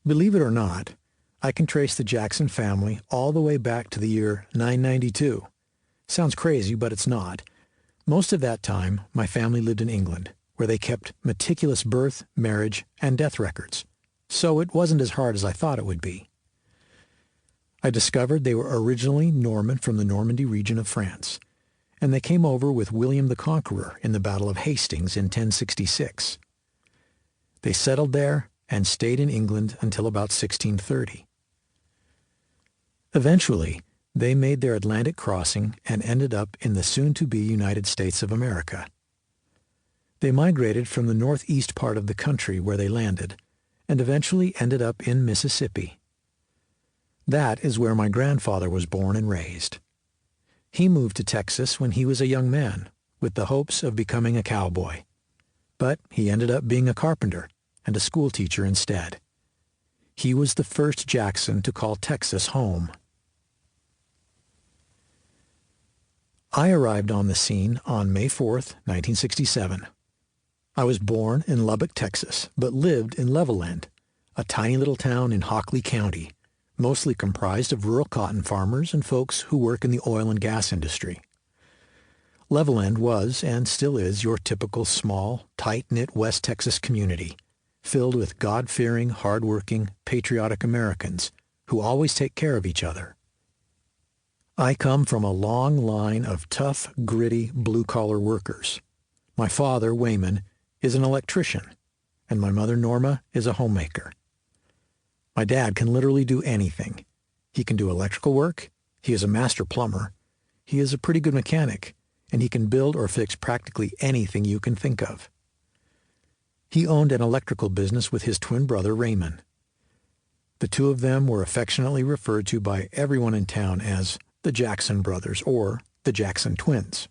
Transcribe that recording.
Believe it or not, I can trace the Jackson family all the way back to the year 992. Sounds crazy, but it's not. Most of that time, my family lived in England, where they kept meticulous birth, marriage, and death records. So it wasn't as hard as I thought it would be. I discovered they were originally Norman from the Normandy region of France, and they came over with William the Conqueror in the Battle of Hastings in 1066. They settled there and stayed in England until about 1630. Eventually, they made their Atlantic crossing and ended up in the soon-to-be United States of America. They migrated from the northeast part of the country where they landed, and eventually ended up in Mississippi. That is where my grandfather was born and raised. He moved to Texas when he was a young man, with the hopes of becoming a cowboy. But he ended up being a carpenter and a schoolteacher instead. He was the first Jackson to call Texas home. I arrived on the scene on May 4th, 1967. I was born in Lubbock, Texas, but lived in Levelland, a tiny little town in Hockley County, mostly comprised of rural cotton farmers and folks who work in the oil and gas industry. Levelland was, and still is, your typical small, tight-knit West Texas community, filled with God-fearing, hard-working, patriotic Americans who always take care of each other. I come from a long line of tough, gritty, blue-collar workers. My father, Wayman, is an electrician, and my mother, Norma, is a homemaker. My dad can literally do anything. He can do electrical work, he is a master plumber, he is a pretty good mechanic, and he can build or fix practically anything you can think of. He owned an electrical business with his twin brother, Raymond. The two of them were affectionately referred to by everyone in town as the Jackson brothers or the Jackson twins.